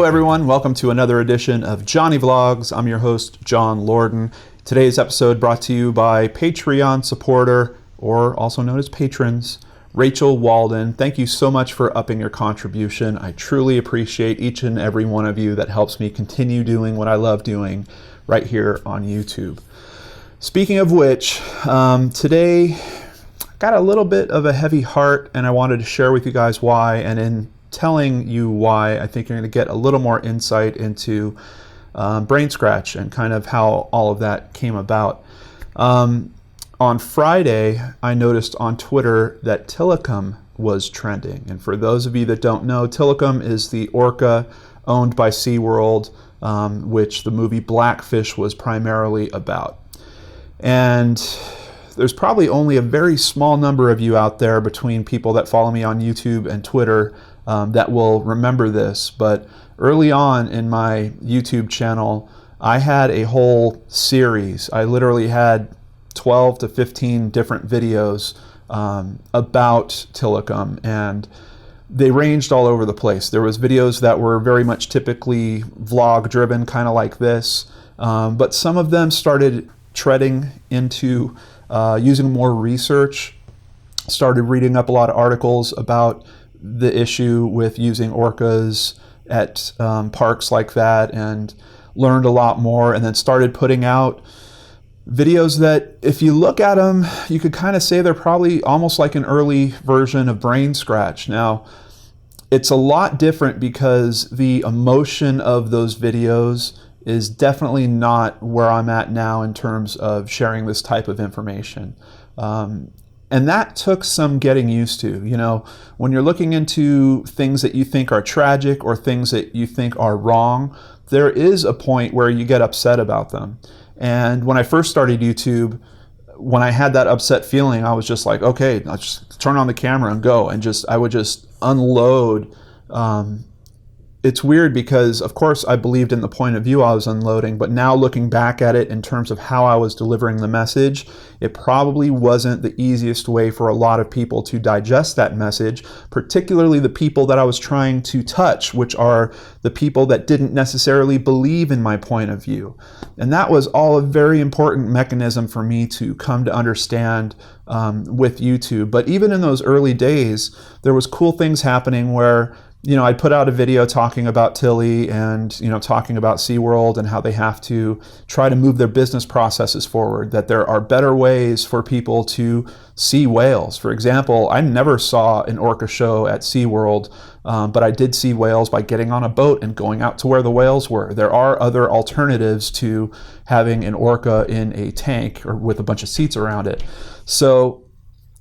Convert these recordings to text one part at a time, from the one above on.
Hello everyone, welcome to another edition of JohnnyVlogs. I'm your host, John Lorden. Today's episode brought to you by Patreon supporter, or also known as patrons, Rachel Walden. Thank you so much for upping your contribution. I truly appreciate each and every one of you that helps me continue doing what I love doing right here on YouTube. Speaking of which, today I got a little bit of a heavy heart and I wanted to share with you guys why, and in telling you why, I think you're going to get a little more insight into BrainScratch and kind of how all of that came about. On Friday, I noticed on Twitter that Tilikum was trending. And for those of you that don't know, Tilikum is the orca owned by SeaWorld, which the movie Blackfish was primarily about. And there's probably only a very small number of you out there between people that follow me on YouTube and Twitter that will remember this, but early on in my YouTube channel, I had a whole series. I literally had 12 to 15 different videos about Tilikum, and they ranged all over the place. There was videos that were very much typically vlog driven, kind of like this, but some of them started treading into using more research, started reading up a lot of articles about the issue with using orcas at parks like that, and learned a lot more, and then started putting out videos that, if you look at them, you could kind of say they're probably almost like an early version of BrainScratch. Now, it's a lot different because the emotion of those videos is definitely not where I'm at now in terms of sharing this type of information. And that took some getting used to. You know, when you're looking into things that you think are tragic or things that you think are wrong, there is a point where you get upset about them. And when I first started YouTube, when I had that upset feeling, I was just like, okay, I'll just turn on the camera and go. And I would just unload. It's weird because, of course, I believed in the point of view I was unloading, but now looking back at it in terms of how I was delivering the message, it probably wasn't the easiest way for a lot of people to digest that message, particularly the people that I was trying to touch, which are the people that didn't necessarily believe in my point of view. And that was all a very important mechanism for me to come to understand with YouTube. But even in those early days, there was cool things happening where, you know, I put out a video talking about Tilly and, you know, talking about SeaWorld and how they have to try to move their business processes forward, that there are better ways for people to see whales. For example, I never saw an orca show at SeaWorld, but I did see whales by getting on a boat and going out to where the whales were. There are other alternatives to having an orca in a tank or with a bunch of seats around it. So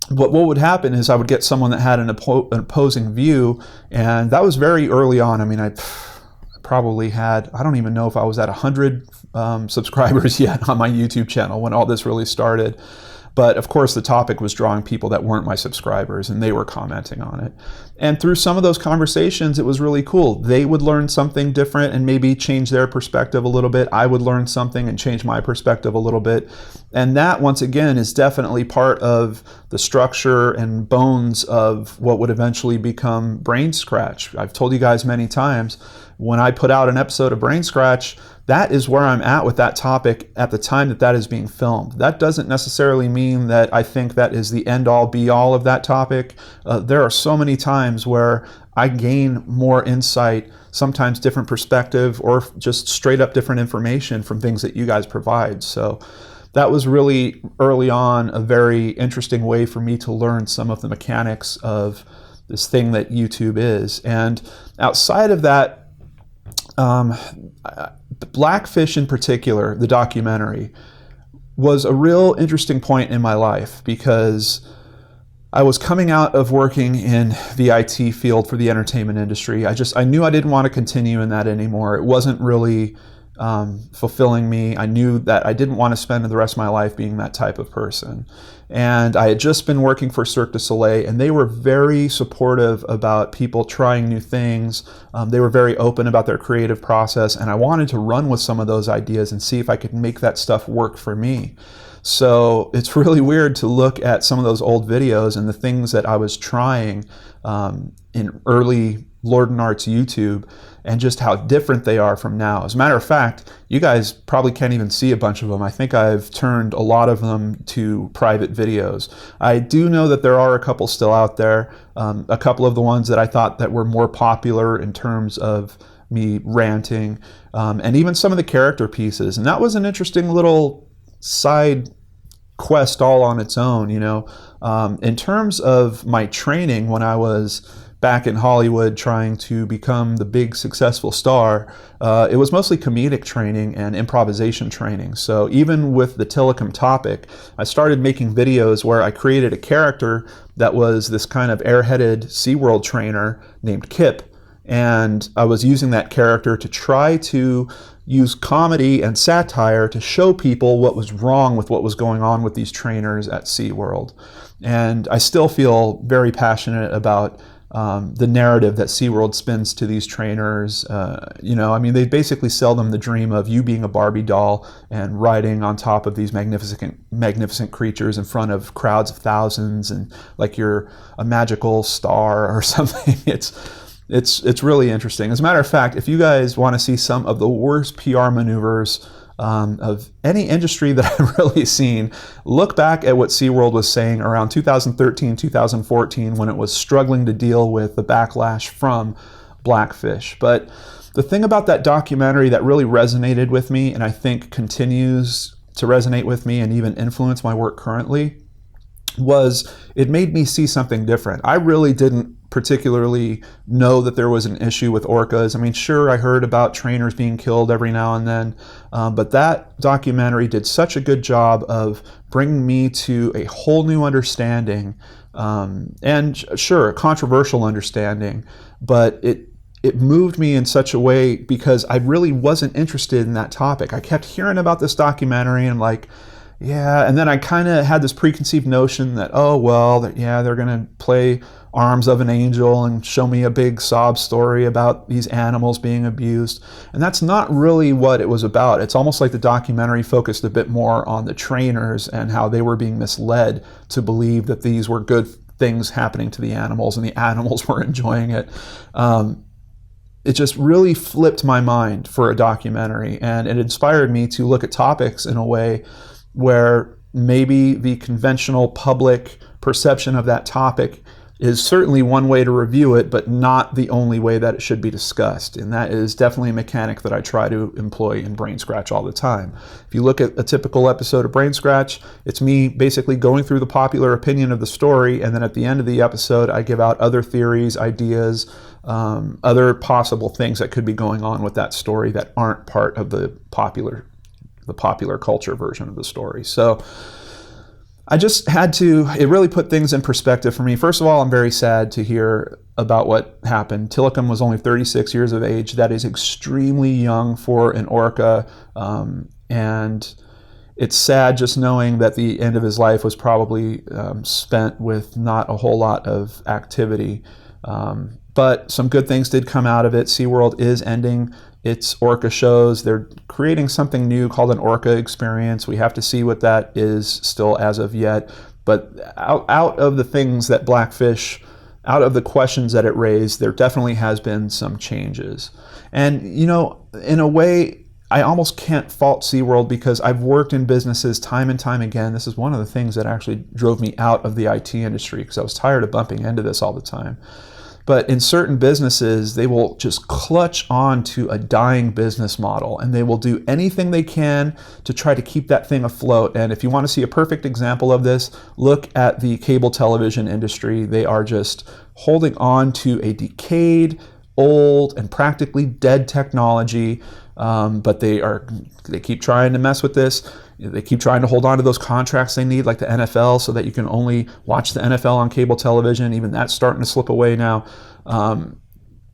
what would happen is I would get someone that had an opposing view, and that was very early on. I mean, I probably had, I don't even know if I was at 100 subscribers yet on my YouTube channel when all this really started. But of course, the topic was drawing people that weren't my subscribers, and they were commenting on it. And through some of those conversations, it was really cool. They would learn something different and maybe change their perspective a little bit. I would learn something and change my perspective a little bit. And that, once again, is definitely part of the structure and bones of what would eventually become BrainScratch. I've told you guys many times, when I put out an episode of BrainScratch, that is where I'm at with that topic at the time that that is being filmed. That doesn't necessarily mean that I think that is the end-all be-all of that topic. There are so many times where I gain more insight, sometimes different perspective, or just straight up different information from things that you guys provide. So that was really early on a very interesting way for me to learn some of the mechanics of this thing that YouTube is. And outside of that, Blackfish in particular, the documentary, was a real interesting point in my life because I was coming out of working in the IT field for the entertainment industry. I knew I didn't want to continue in that anymore. It wasn't really fulfilling me. I knew that I didn't want to spend the rest of my life being that type of person. And I had just been working for Cirque du Soleil, and they were very supportive about people trying new things. They were very open about their creative process, and I wanted to run with some of those ideas and see if I could make that stuff work for me. So it's really weird to look at some of those old videos and the things that I was trying in early Lorden Arts YouTube and just how different they are from now. As a matter of fact, you guys probably can't even see a bunch of them. I think I've turned a lot of them to private videos. I do know that there are a couple still out there, a couple of the ones that I thought that were more popular in terms of me ranting, and even some of the character pieces. And that was an interesting little side quest all on its own, you know. In terms of my training when I was back in Hollywood trying to become the big successful star, it was mostly comedic training and improvisation training. So even with the Tilikum topic, I started making videos where I created a character that was this kind of airheaded SeaWorld trainer named Kip. And I was using that character to try to use comedy and satire to show people what was wrong with what was going on with these trainers at SeaWorld. And I still feel very passionate about the narrative that SeaWorld spins to these trainers. You know, I mean, they basically sell them the dream of you being a Barbie doll and riding on top of these magnificent creatures in front of crowds of thousands, and like you're a magical star or something. It's really interesting. As a matter of fact, if you guys want to see some of the worst PR maneuvers of any industry that I've really seen, look back at what SeaWorld was saying around 2013, 2014, when it was struggling to deal with the backlash from Blackfish. But the thing about that documentary that really resonated with me, and I think continues to resonate with me and even influence my work currently, was it made me see something different. I really didn't particularly know that there was an issue with orcas. I mean, sure, I heard about trainers being killed every now and then, but that documentary did such a good job of bringing me to a whole new understanding, and sure, a controversial understanding, but it moved me in such a way because I really wasn't interested in that topic. I kept hearing about this documentary and like, yeah, and then I kind of had this preconceived notion that, oh, well, yeah, they're going to play Arms of an Angel and show me a big sob story about these animals being abused. And that's not really what it was about. It's almost like the documentary focused a bit more on the trainers and how they were being misled to believe that these were good things happening to the animals and the animals were enjoying it. It just really flipped my mind for a documentary, and it inspired me to look at topics in a way where maybe the conventional public perception of that topic is certainly one way to review it, but not the only way that it should be discussed. And that is definitely a mechanic that I try to employ in BrainScratch all the time. If you look at a typical episode of BrainScratch, it's me basically going through the popular opinion of the story, and then at the end of the episode, I give out other theories, ideas, other possible things that could be going on with that story that aren't part of the popular culture version of the story. So I just had to, it really put things in perspective for me. First of all, I'm very sad to hear about what happened. Tilikum was only 36 years of age. That is extremely young for an orca. And it's sad just knowing that the end of his life was probably spent with not a whole lot of activity. But some good things did come out of it. SeaWorld is ending its orca shows. They're creating something new called an orca experience. We have to see what that is still as of yet. But out of the things that Blackfish, out of the questions that it raised, there definitely has been some changes. And, you know, in a way, I almost can't fault SeaWorld because I've worked in businesses time and time again. This is one of the things that actually drove me out of the IT industry because I was tired of bumping into this all the time. But in certain businesses, they will just clutch on to a dying business model, and they will do anything they can to try to keep that thing afloat. And if you want to see a perfect example of this, look at the cable television industry. They are just holding on to a decayed, old, and practically dead technology, but they keep trying to mess with this. They keep trying to hold on to those contracts they need, like the NFL, so that you can only watch the NFL on cable television. Even that's starting to slip away now.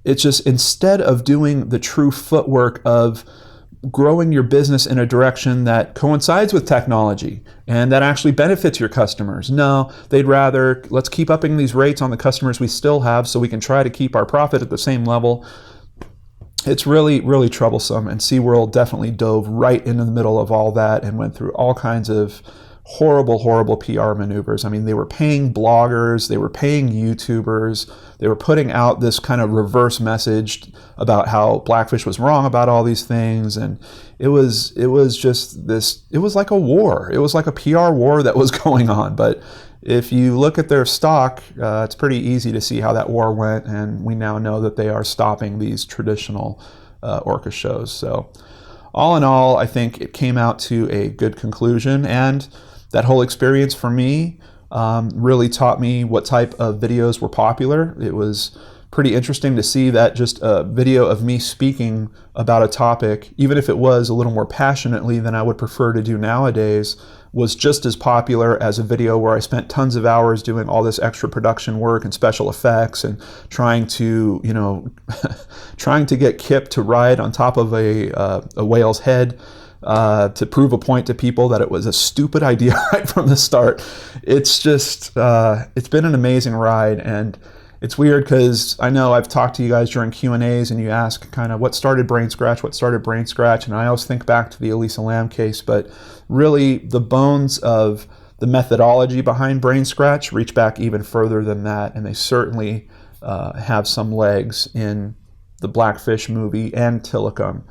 It's just, instead of doing the true footwork of growing your business in a direction that coincides with technology and that actually benefits your customers, no, they'd rather, let's keep upping these rates on the customers we still have so we can try to keep our profit at the same level. It's really, really troublesome, and SeaWorld definitely dove right into the middle of all that and went through all kinds of horrible PR maneuvers. I mean, they were paying bloggers, they were paying YouTubers, they were putting out this kind of reverse message about how Blackfish was wrong about all these things, and it was just this, it was like a war. It was like a PR war that was going on. But if you look at their stock, it's pretty easy to see how that war went, and we now know that they are stopping these traditional orca shows. So all in all, I think it came out to a good conclusion, and that whole experience for me really taught me what type of videos were popular. It was pretty interesting to see that just a video of me speaking about a topic, even if it was a little more passionately than I would prefer to do nowadays, was just as popular as a video where I spent tons of hours doing all this extra production work and special effects and trying to, you know, trying to get Kip to ride on top of a whale's head to prove a point to people that it was a stupid idea right from the start. It's just, it's been an amazing ride, and it's weird because I know I've talked to you guys during Q&As and you ask kind of what started BrainScratch, and I always think back to the Elisa Lam case, but really the bones of the methodology behind BrainScratch reach back even further than that, and they certainly have some legs in the Blackfish movie and Tilikum.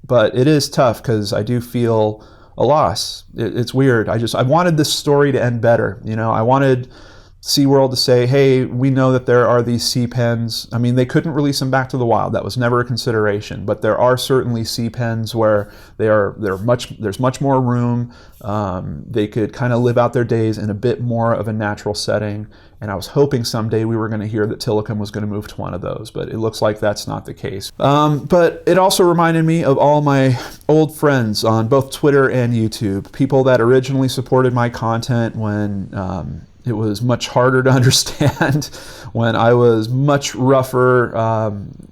But it is tough because I do feel a loss. It's weird. I wanted this story to end better. You know, I wanted SeaWorld to say, hey, we know that there are these sea pens. I mean, they couldn't release them back to the wild. That was never a consideration. But there are certainly sea pens where there's much more room. They could kind of live out their days in a bit more of a natural setting. And I was hoping someday we were going to hear that Tilikum was going to move to one of those, but it looks like that's not the case. But it also reminded me of all my old friends on both Twitter and YouTube, people that originally supported my content when it was much harder to understand, when I was much rougher,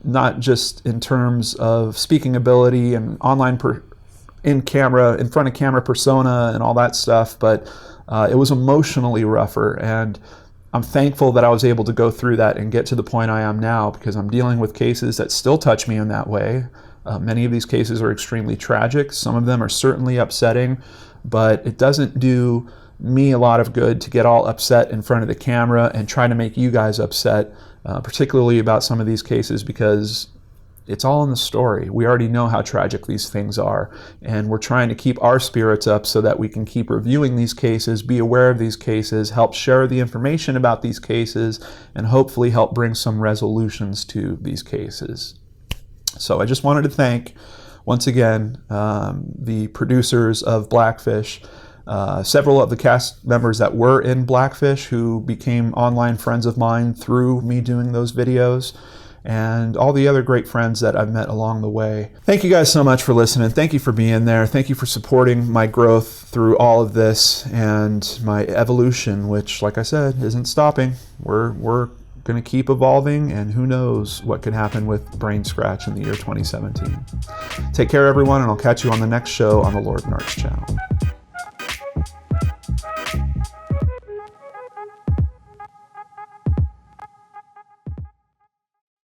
not just in terms of speaking ability and online in front of camera persona and all that stuff, but it was emotionally rougher. And I'm thankful that I was able to go through that and get to the point I am now, because I'm dealing with cases that still touch me in that way. Many of these cases are extremely tragic. Some of them are certainly upsetting, but it doesn't do me a lot of good to get all upset in front of the camera and try to make you guys upset, particularly about some of these cases, because it's all in the story. We already know how tragic these things are, and we're trying to keep our spirits up so that we can keep reviewing these cases, be aware of these cases, help share the information about these cases, and hopefully help bring some resolutions to these cases. So I just wanted to thank, once again, the producers of Blackfish, several of the cast members that were in Blackfish who became online friends of mine through me doing those videos, and all the other great friends that I've met along the way. Thank you guys so much for listening. Thank you for being there. Thank you for supporting my growth through all of this and my evolution, which, like I said, isn't stopping. We're going to keep evolving, and who knows what could happen with BrainScratch in the year 2017. Take care, everyone, and I'll catch you on the next show on the Lord and Arts channel.